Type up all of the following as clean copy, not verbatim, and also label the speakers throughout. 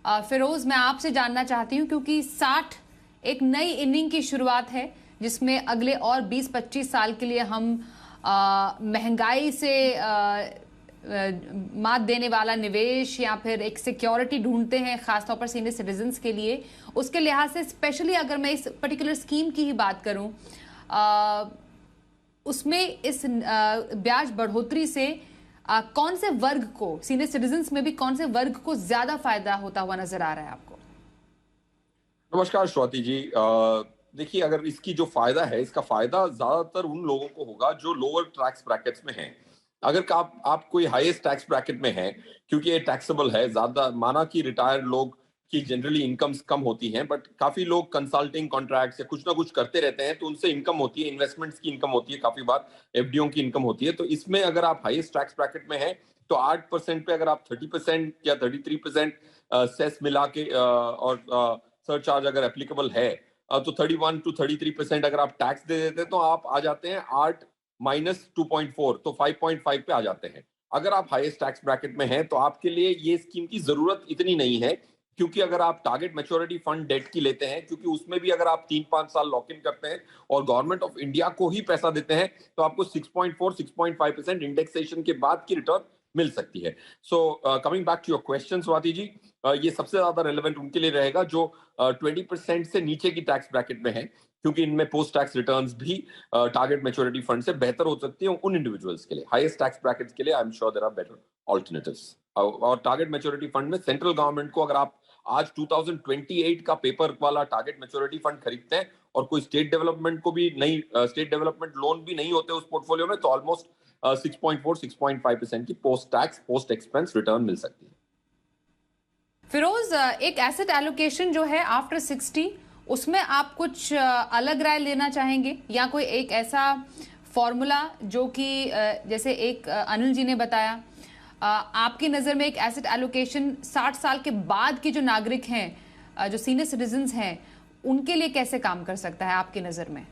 Speaker 1: फिरोज, मैं आपसे जानना चाहती हूँ क्योंकि 60 एक नई इनिंग की शुरुआत है जिसमें अगले और 20-25 साल के लिए हम महंगाई से मात देने वाला निवेश या फिर एक सिक्योरिटी ढूंढते हैं, खासतौर पर सीनियर सिटीजन्स के लिए। उसके लिहाज से स्पेशली अगर मैं इस पर्टिकुलर स्कीम की ही बात करूं, उसमें इस ब्याज बढ़ोतरी से कौन से वर्ग को, सीनियर सिटीजन्स में भी कौन से वर्ग को ज्यादा फायदा होता हुआ नजर आ रहा है आपको?
Speaker 2: नमस्कार स्वाति जी। देखिए, अगर इसकी जो फायदा है, इसका फायदा ज्यादातर उन लोगों को होगा जो लोअर टैक्स ब्रैकेट्स में हैं। अगर आप कोई हाईएस्ट टैक्स ब्रैकेट में हैं, क्योंकि ये टैक्सेबल है, ज्यादा माना कि रिटायर्ड लोग की जनरली इनकम्स कम होती हैं, बट काफी लोग कंसल्टिंग कॉन्ट्रैक्ट्स या कुछ ना कुछ करते रहते हैं, तो उनसे इनकम होती है, इन्वेस्टमेंट्स की इनकम होती है, काफी बार एफडीओ की इनकम होती है। तो इसमें अगर आप हाईएस्ट टैक्स ब्रैकेट में हैं, तो 8% पे अगर आप 30% या 33% सेस मिला के और सरचार्ज अगर एप्लीकेबल है, तो 31 to 33% अगर आप टैक्स दे देते हैं, तो आप आ जाते हैं 8 माइनस 2.4, तो 5.5 पे आ जाते हैं। अगर आप हाईएस्ट टैक्स ब्रैकेट में हैं, तो आपके लिए ये स्कीम की जरूरत इतनी नहीं है, क्योंकि अगर आप टारगेट मैच्योरिटी फंड डेट की लेते हैं, क्योंकि उसमें भी अगर आप 3-5 साल लॉक इन करते हैं और गवर्नमेंट ऑफ इंडिया को ही पैसा देते हैं, तो आपको 6.4-6.5% इंडेक्सेशन के बाद की रिटर्न मिल सकती है। So coming back to your question Swati ji, ये सबसे ज्यादा रेलेवेंट उनके लिए रहेगा जो 20% से नीचे की टैक्स ब्रैकेट में है, क्योंकि इनमें पोस्ट टैक्स रिटर्न्स भी टारगेट मैच्योरिटी फंड से बेहतर हो सकती है उन इंडिविजुअल्स के लिए। हाईएस्ट टैक्स ब्रैकेट्स के लिए I am sure there are better alternatives. और टारगेट मैच्योरिटी फंड में सेंट्रल गवर्नमेंट को, अगर आप आज 2028 का पेपर वाला टारगेट मैच्योरिटी फंड खरीदते हैं और कोई स्टेट डेवलपमेंट को भी नहीं, स्टेट डेवलपमेंट लोन भी नहीं होते उस पोर्टफोलियो में, तो ऑलमोस्ट 6.4-6.5% की post tax post expense return मिल सकती है।
Speaker 1: फिरोज, एक एसेट एलोकेशन जो है आफ्टर 60, उसमें आप कुछ अलग राय लेना चाहेंगे या कोई एक ऐसा फॉर्मूला जो कि जैसे एक अनिल जी ने बताया, आपकी नजर में एक एसेट एलोकेशन 60 साल के बाद के जो नागरिक हैं, जो सीनियर सिटीजन्स हैं, उनके लिए कैसे काम कर सकता है आपकी नजर में?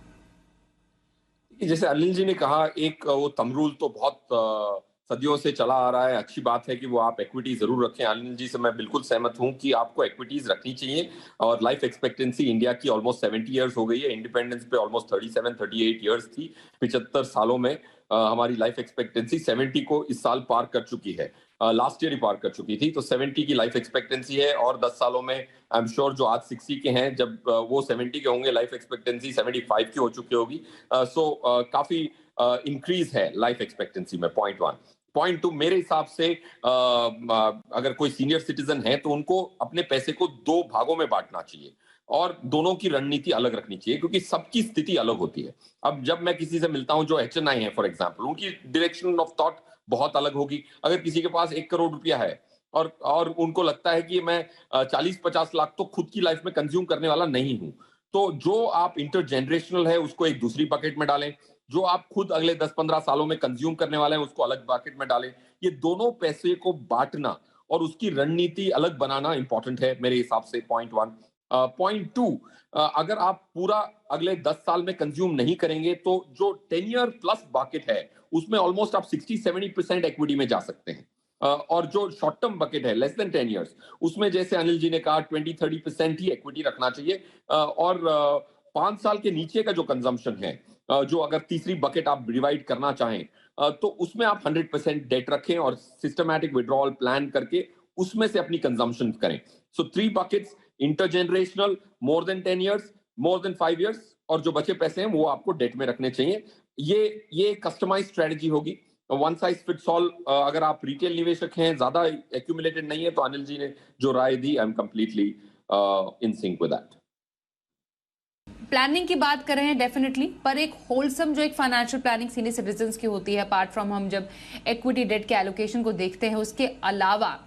Speaker 2: जैसे अनिल जी ने कहा, एक वो थंब रूल तो बहुत सदियों से चला आ रहा है। अच्छी बात है कि वो आप इक्विटी जरूर रखें। अनिल जी से मैं बिल्कुल सहमत हूं कि आपको इक्विटीज रखनी चाहिए। और लाइफ एक्सपेक्टेंसी इंडिया की ऑलमोस्ट 70 इयर्स हो गई है। इंडिपेंडेंस पे ऑलमोस्ट 37-38 इयर्स थी। 75 सालों में हमारी लाइफ एक्सपेक्टेंसी 70 को इस साल पार कर चुकी है। लास्ट ईयर ही पार कर चुकी थी। तो 70 की लाइफ एक्सपेक्टेंसी है, और 10 सालों में आई एम श्योर जो आज 60 के हैं, जब वो 70 के होंगे, लाइफ एक्सपेक्टेंसी 75 की हो चुकी होगी। सो काफी इंक्रीज है लाइफ एक्सपेक्टेंसी में। पॉइंट 1। पॉइंट 2, मेरे हिसाब से अगर कोई सीनियर सिटीजन है, तो उनको अपने पैसे को 2 भागों में बांटना चाहिए, और दोनों की रणनीति अलग रखनी चाहिए, क्योंकि सबकी स्थिति अलग होती है। अब जब मैं किसी से मिलता हूं जो एचएनआई है फॉर एग्जांपल, उनकी डायरेक्शन ऑफ थॉट बहुत अलग होगी। अगर किसी के पास 1 करोड़ रुपया है, और उनको लगता है कि मैं 40-50 लाख तो खुद की लाइफ में कंज्यूम करने वाला नहीं हूं, तो जो आप इंटरजेनरेशनल है उसको एक दूसरी बकेट में डालें, जो आप खुद अगले 10-15 सालों में कंज्यूम करने वाले हैं उसको अलग बकेट में डालें। ये दोनों पैसे को बांटना और उसकी रणनीति अलग बनाना इंपॉर्टेंट है मेरे हिसाब से। पॉइंट 1। पॉइंट 2, अगर आप पूरा अगले 10 साल में कंज्यूम नहीं करेंगे, तो जो 10 ईयर प्लस बकेट है, उसमें ऑलमोस्ट आप 60-70% इक्विटी में जा सकते हैं। और जो शॉर्ट टर्म बकेट है, लेस देन 10 इयर्स, उसमें जैसे अनिल जी ने कहा 20-30% ही इक्विटी रखना चाहिए। और 5 साल के नीचे का जो कंजम्पशन है, जो अगर तीसरी बकेट आप डिवाइड करना चाहें, तो उसमें आप 100% डेट रखें और सिस्टमैटिक विड्रॉल प्लान करके उसमें से अपनी कंजम्पशन करें। सो 3 buckets: intergenerational, more than 10 years, more than 5 years, और जो बचे पैसे हैं वो आपको डेट में रखने चाहिए। ये कस्टमाइज स्ट्रेटजी होगी। वन साइज फिट्स ऑल अगर आप रिटेल निवेशक हैं, ज्यादा एक्यूमुलेटेड नहीं है, तो अनिल जी ने जो राय दी, I am completely in sync with that.
Speaker 1: Planning की बात कर रहे हैं डेफिनेटली, पर एक होलसम जो एक फाइनेंशियल प्लानिंग सीनियर सिटीजन्स की होती है, अपार्ट फ्रॉम हम जब इक्विटी डेट के एलोकेशन को देखते हैं, उसके अलावा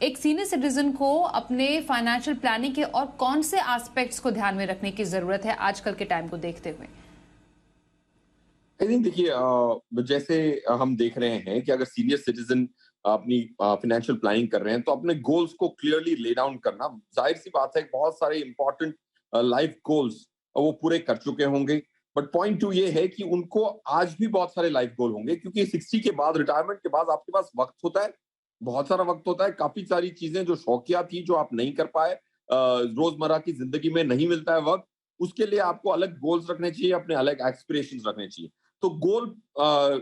Speaker 1: एक सीनियर सिटीजन को अपने फाइनेंशियल प्लानिंग के और कौन से एस्पेक्ट्स को ध्यान में रखने की जरूरत है आजकल के टाइम को देखते हुए?
Speaker 2: आई थिंक, देखिए, जैसे हम देख रहे हैं कि अगर सीनियर सिटीजन अपनी फाइनेंशियल प्लानिंग कर रहे हैं, तो अपने गोल्स को क्लियरली ले डाउन करना, जाहिर सी बात है, बहुत सारे इंपॉर्टेंट लाइफ गोल्स वो पूरे कर चुके होंगे। बट पॉइंट 2 ये है कि उनको आज भी बहुत सारे लाइफ गोल होंगे, क्योंकि 60 के बाद, रिटायरमेंट के बाद आपके पास वक्त होता है, बहुत सारा वक्त होता है, काफी सारी चीजें जो शौकिया थी, जो आप नहीं कर पाए, रोजमर्रा की जिंदगी में नहीं मिलता है वक्त, उसके लिए आपको अलग गोल्स रखने चाहिए, अपने अलग एस्पिरेशंस रखने चाहिए। तो गोल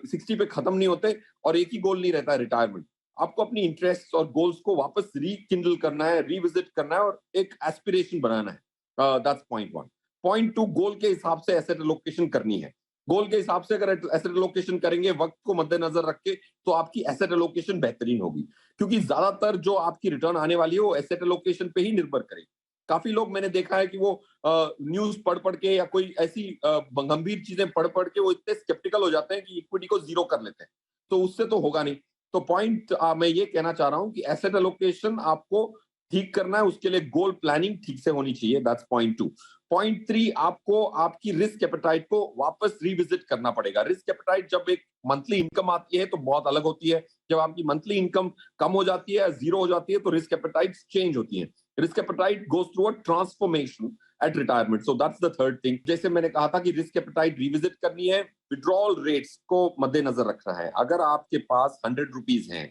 Speaker 2: 60 पे खत्म नहीं होते, और एक ही गोल नहीं रहता है रिटायरमेंट। आपको अपनी इंटरेस्ट और गोल्स को वापस रीकिंडल करना है, रिविजिट करना है, और एक एस्पिरेशन बनाना है। That's point one. Point two, goal के हिसाब से एसेट एलोकेशन करनी है। गोल के हिसाब से अगर एसेट एलोकेशन करेंगे वक्त को मद्देनजर रख के, तो आपकी एसेट एलोकेशन बेहतरीन होगी, क्योंकि ज्यादातर जो आपकी रिटर्न आने वाली है वो एसेट एलोकेशन पे ही निर्भर करेगी। काफी लोग मैंने देखा है कि वो न्यूज पढ़ पढ़ के या कोई ऐसी गंभीर चीजें पढ़ पढ़ के वो इतने स्केप्टिकल हो जाते हैं कि इक्विटी को जीरो कर लेते हैं। तो उससे तो होगा नहीं। तो पॉइंट मैं ये कहना चाह रहा हूं कि एसेट एलोकेशन आपको ठीक करना है, उसके लिए गोल प्लानिंग ठीक से होनी चाहिए। That's point two. Point three, आपको आपकी रिस्क एपेटाइट को वापस रिविजिट करना पड़ेगा। रिस्क एपेटाइट जब एक मंथली इनकम आती है तो बहुत अलग होती है। जब आपकी मंथली इनकम कम हो जाती है या जीरो हो जाती है तो रिस्क एपेटाइट चेंज होती है। Risk appetite goes through a transformation at retirement. So that's the third thing. जैसे मैंने कहा था कि रिस्क एपेटाइट रिविजिट करनी है, विड्रॉल रेट्स को मद्देनजर रखना है। अगर आपके पास 100 रुपीज हैं,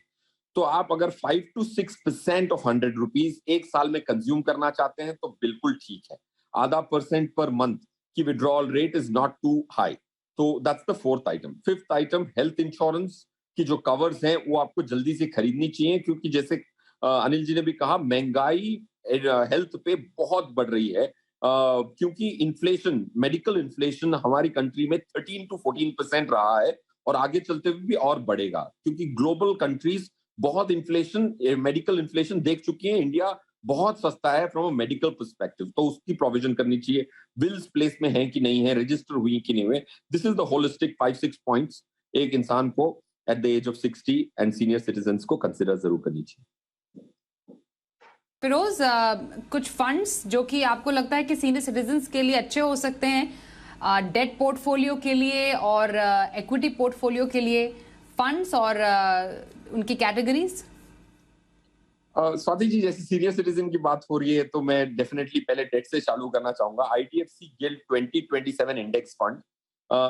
Speaker 2: तो आप अगर 5 to 6% ऑफ 100 रुपीज एक साल में कंज्यूम करना चाहते हैं तो बिल्कुल ठीक है। आधा परसेंट पर मंथ की withdrawal rate is not too high. तो that's the fourth item. Fifth item, health insurance की जो कवर्स हैं वो आपको जल्दी से खरीदनी चाहिए, क्योंकि जैसे अनिल जी ने भी कहा, महंगाई हेल्थ पे बहुत बढ़ रही है। क्योंकि इन्फ्लेशन, मेडिकल इन्फ्लेशन हमारी कंट्री में 13 to 14% रहा है, और आगे चलते हुए भी और बढ़ेगा, क्योंकि ग्लोबल कंट्रीज बहुत इन्फ्लेशन, मेडिकल इन्फ्लेशन देख चुकी है। इंडिया बहुत सस्ता है फ्रॉम अ मेडिकल पर्सपेक्टिव, तो उसकी प्रोविजन करनी चाहिए। बिल्स प्लेस में है कि नहीं है, रजिस्टर हुई कि नहीं हुए। This is the holistic 5-6 points एक इंसान को at the age of 60 and senior citizen को कंसिडर जरूर करनी चाहिए।
Speaker 1: फिरोज, कुछ फंड्स जो कि आपको लगता है कि सीनियर सिटीजन्स के लिए अच्छे हो सकते हैं, डेट पोर्टफोलियो के लिए और इक्विटी पोर्टफोलियो के लिए, फंड्स और उनकी कैटेगरीज?
Speaker 2: स्वाति जी, जैसे सीनियर सिटीजन की बात हो रही है तो मैं डेफिनेटली पहले डेट से चालू करना चाहूंगा। आईडीएफसी गिल्ड 2027 इंडेक्स फंड,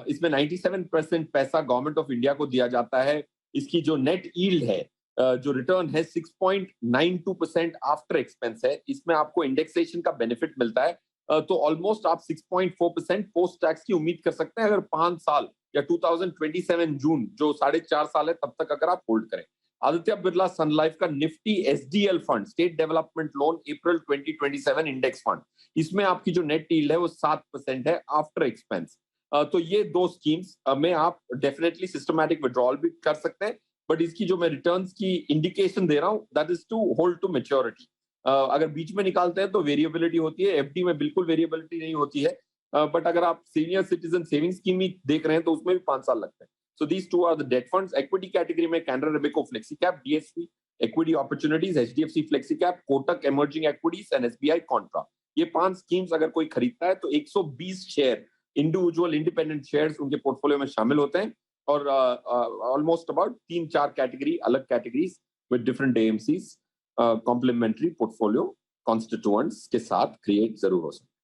Speaker 2: इसमें 97% पैसा गवर्नमेंट ऑफ इंडिया को दिया जाता है। इसकी जो नेट यील्ड है, जो रिटर्न है, 6.92% आफ्टर एक्सपेंस है। इसमें आपको इंडेक्सेशन का बेनिफिट मिलता है। तो ऑलमोस्ट आप 6.4% पोस्ट टैक्स की उम्मीद कर सकते हैं अगर 5 साल या 2027 जून, जो 4.5 साल है, तब तक अगर आप होल्ड करें। आदित्य बिरला सन लाइफ का Nifty SDL fund, state development loan April 2027 index fund, इसमें आपकी जो नेट यील्ड है वो 7% है आफ्टर एक्सपेंस। तो ये दो स्कीम्स में आप डेफिनेटली सिस्टमैटिक विड्रॉल भी कर सकते हैं, बट इसकी जो मैं रिटर्न्स की इंडिकेशन दे रहा हूं, that is to hold to maturity. अगर बीच में निकालते हैं तो वेरिएबिलिटी होती है, एफडी में बिल्कुल वेरिएबिलिटी नहीं होती है। बट अगर आप सीनियर सिटीजन सेविंग स्कीम ही देख रहे हैं तो उसमें भी 5 साल लगते हैं। So these two are the debt funds. Equity category में Canara Robeco FlexiCap, DSP, Equity Opportunities, HDFC FlexiCap, Kotak Emerging Equities and SBI Contra. ये 5 स्कीम्स अगर कोई खरीदता है तो 120 शेयर, इंडिविजुअल इंडिपेंडेंट शेयर्स उनके पोर्टफोलियो में शामिल होते हैं, और ऑलमोस्ट अबाउट 3-4 कैटेगरी, अलग categories with different AMCs, complementary portfolio constituents के साथ क्रिएट जरूर हो सकते हैं।